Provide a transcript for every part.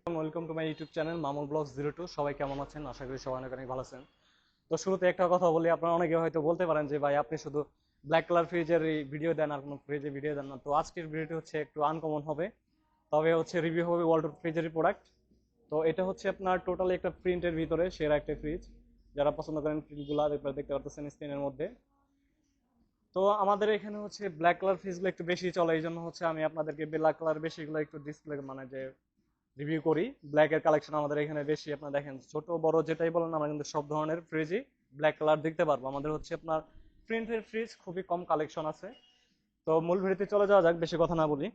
Welcome to my YouTube channel Mamul vlogs 02। সবাই কেমন আছেন? আশা করি সবাই অনেক অনেক ভালো আছেন। তো শুরুতে একটা কথা বলি, আপনারা অনেকে হয়তো বলতে পারেন যে ভাই আপনি শুধু ব্ল্যাক কালার ফ্রিজের ভিডিও দেন আর কোনো ফ্রিজের ভিডিও দেন না। তো আজকের ভিডিওটি হচ্ছে একটু আনকমন হবে, তবে হচ্ছে রিভিউ হবে ওয়ালটন ফ্রিজের প্রোডাক্ট। তো এটা হচ্ছে আপনার টোটালি একটা প্রিন্টের ভিতরে সেরা একটা ফ্রিজ। যারা পছন্দ করেন ফ্রিজগুলো দেখতে পারতেছেন স্ক্রিনের মধ্যে। তো আমাদের এখানে হচ্ছে ব্ল্যাক কালার ফ্রিজগুলো একটু বেশি চলে, এই জন্য হচ্ছে আমি আপনাদেরকে ব্ল্যাক কালার বেশিগুলো একটু ডিসপ্লে মানে যে রিভিউ করি। ব্ল্যাকের কালেকশন আমাদের এখানে বেশি। আপনারা দেখেন ছোট বড় যেটাই বলেন, আমরা কিন্তু সব ধরনের ফ্রিজই ব্ল্যাক কালার দেখতে পারবো। আমাদের হচ্ছে আপনার প্রিন্টের ফ্রিজ খুবই কম কালেকশন আছে। তো মূল ভিডিওতে চলে যাওয়া যাক, বেশি কথা না বলি।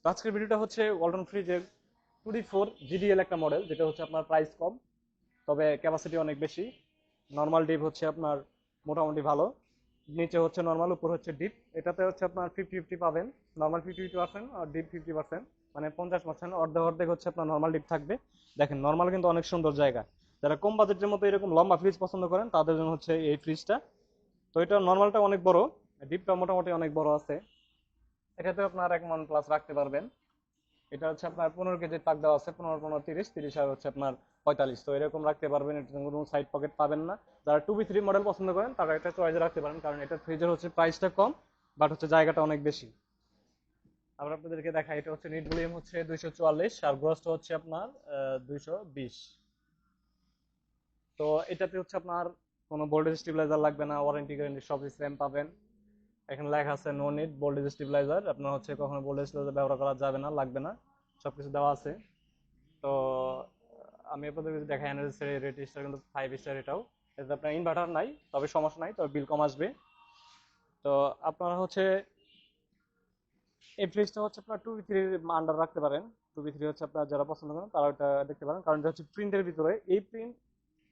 তো আজকের ভিডিওটা হচ্ছে ওয়ালটন ফ্রিজের 2D4 জিডিএল একটা মডেল, যেটা হচ্ছে আপনার প্রাইস কম তবে ক্যাপাসিটি অনেক বেশি। নর্মাল ডিপ হচ্ছে আপনার মোটামুটি ভালো, নিচে হচ্ছে নর্মাল, উপর হচ্ছে ডিপ। এটাতে হচ্ছে আপনার 50-50 পাবেন, নর্মাল 50% আর ডিপ 50%, মানে 50%। অর্ধেক অর্ধেক হচ্ছে আপনার নর্মাল ডিপ থাকবে। দেখেন নর্মাল কিন্তু অনেক সুন্দর জায়গা। যারা কম বাজেটের মতো এরকম লম্বা ফ্রিজ পছন্দ করেন তাদের জন্য হচ্ছে এই ফ্রিজটা। তো এটা নর্মালটা অনেক বড়, ডিপটা মোটামুটি অনেক বড় আছে। এটাতে আপনার 1 মান প্লাস রাখতে পারবেন। এটা হচ্ছে আপনার 15 কেজির তাক দেওয়া আছে, 15-15 30 30 আর হচ্ছে আপনার 45। তো এরকম রাখতে পারবেন, এটা কোনো সাইড পকেট পাবেন না। যারা 2B3 মডেল পছন্দ করেন তারা এটা চয়েসে রাখতে পারেন, কারণ এটা ফ্রিজের হচ্ছে প্রাইসটা কম বাট হচ্ছে জায়গাটা অনেক বেশি। আবার আপনাদেরকে দেখাই, এটা হচ্ছে নিট ভলিউম হচ্ছে 244 আর গ্রসটা হচ্ছে আপনার 220। তো এটাতে হচ্ছে আপনার কোনো ভোল্টেজ স্টেবিলাইজার লাগবে না, ওয়ারেন্টি গ্যারান্টি সব সেম পাবেন। এখানে লেখা আছে নো নিড ভোল্টেজ স্টেবিলাইজার, আপনার হচ্ছে কখনো ভোল্টেজ স্টেবিলাইজার ব্যবহার করা যাবে না, লাগবে না, সবকিছু দেওয়া আছে। তো আমি আপনাদের যদি দেখাই এনার্জি রেটিংটা কিন্তু 5 স্টার। এটাও এতে আপনার ইনভার্টার নাই, তবে সমস্যা নাই, তবে বিল কম আসবে। তো আপনারা হচ্ছে এই ফ্রিজটা হচ্ছে আপনার 2B3 আন্ডার রাখতে পারেন। 2B3 হচ্ছে আপনার যারা পছন্দ করেন তারা ওটা দেখতে পারেন, কারণ এটা হচ্ছে প্রিন্টের ভিতরে। এই প্রিন্ট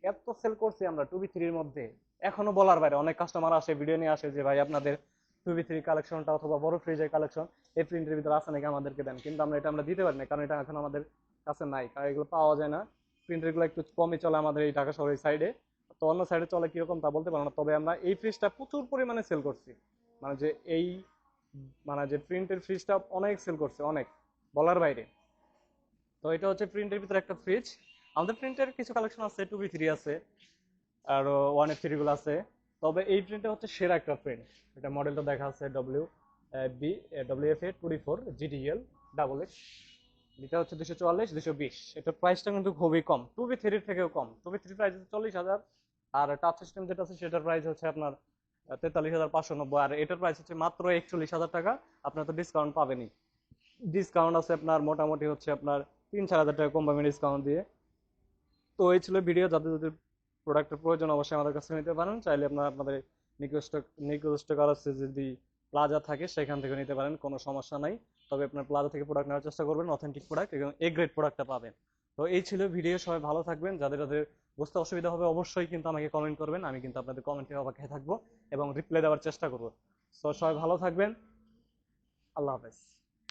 এত সেল করছি আমরা 2B3-র মধ্যে, এখনো বলার বাইরে। অনেক কাস্টমার আসে, ভিডিও নিয়ে আসে যে ভাই আপনাদের 2B3 কালেকশনটা অথবা বড় ফ্রিজের কালেকশন এই প্রিন্টের ভিতরে আছে নাকি, আমাদেরকে দেন। কিন্তু আমরা দিতে পারি না, কারণ এটা এখন আমাদের কাছে নাই, কারণ এগুলো পাওয়া যায় না। প্রিন্টার গুলো একটু কমই চলে আমাদের এই ঢাকা শহরের সাইডে। তো অন্য সাইডে চলে কিরকম তা বলতে পারবো না, তবে আমরা এই ফ্রিজটা প্রচুর পরিমাণে সেল করছি। মানে যে এই মানে যে প্রিন্টের ফ্রিজটা অনেক সেল করছে, অনেক বলার বাইরে। তো এটা হচ্ছে প্রিন্টের ভিতরে একটা ফ্রিজ। আমাদের প্রিন্টের কিছু কালেকশন আছে, 2B3 আছে, আরো 1F3 গুলো আছে। তবে এই প্রিন্টটা হচ্ছে সেরা একটা প্রিন্ট। এটা মডেলটা দেখা আছে WFA 24 GDL এটা হচ্ছে 244-220। এটার প্রাইসটা কিন্তু খুবই কম, 2B3-র থেকেও কম। 2B3 প্রাইস হচ্ছে 40,000, আর টাচ সিস্টেম যেটা আছে সেটার প্রাইস হচ্ছে আপনার 43,590, আর এটার প্রাইস হচ্ছে মাত্র 41,000 টাকা। আপনার তো ডিসকাউন্ট পাবেনই, ডিসকাউন্ট আছে আপনার মোটামুটি হচ্ছে আপনার 3-4 হাজার টাকা কম পাবেন ডিসকাউন্ট দিয়ে। তো এই ছিল ভিডিও। যাদের যাদের প্রোডাক্টের প্রয়োজন অবশ্যই আমাদের কাছে নিতে পারেন। চাইলে আপনার আপনাদের নিকষ্ট নিকষ্ট কাছে যদি প্লাজা থাকে সেখান থেকে নিতে পারেন, কোনো সমস্যা নাই। তবে আপনার প্লাজা থেকে প্রোডাক্ট নেওয়ার চেষ্টা করবেন, অথেন্টিক প্রোডাক্ট এবং এ গ্রেড প্রোডাক্টটা পাবেন। তো এই ছিল ভিডিও। সবাই ভালো থাকবেন। যাদের যাদের বুঝতে অসুবিধা হবে অবশ্যই কিন্তু আমাকে কমেন্ট করবেন, আমি কিন্তু আপনাদের কমেন্টে অপেক্ষায় থাকবো এবং রিপ্লাই দেওয়ার চেষ্টা করবো। তো সবাই ভালো থাকবেন। আল্লাহ হাফেজ।